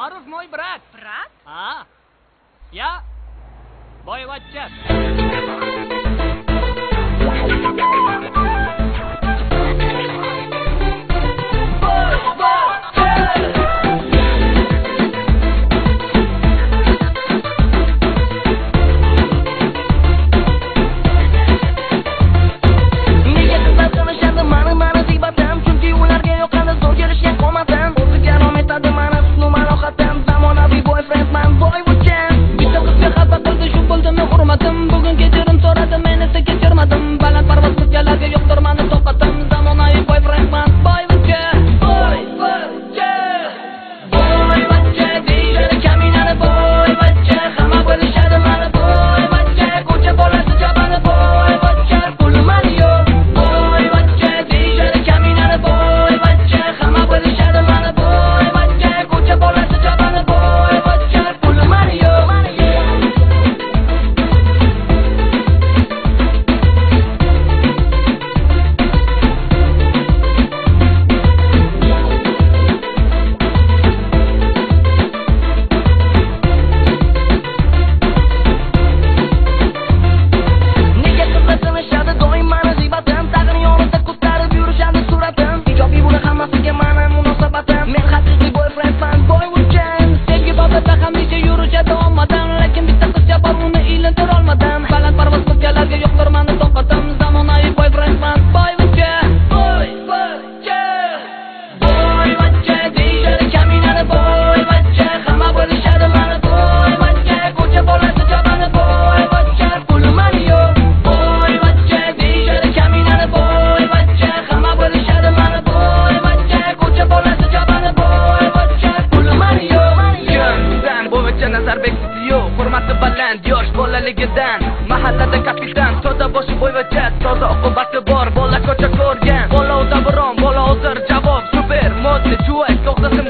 Maruf мой брат. Брат? А? Я бойвачча. Bugun kechirim so'radim, men esa kechirmadim. Baland parvoz qilganlarga yo'qdirmani toqatim. Zamonaviy boyfriendman, boyvachcha. Boyvachcha deyishadi kaminani, boyvachcha. Hamma bilishadi mani, boyvachcha. Ko'cha bolasi jabani, boyvachcha. Pulim mani yo'q, boyvachcha deyishadi kaminani, boyvachcha. Hamma bilishadi mani, boyvachcha. Ko'cha bolasi jabani, boyvachcha. Pulim mani yo'q. Yosh bolaligidan mahallada kapitan, toza boshi boyvachcha, toza oqibati bor, bola ko'cha ko'rgan, bola o'ta biron, bola hozir javob super, modli chuvoy, to'xtasin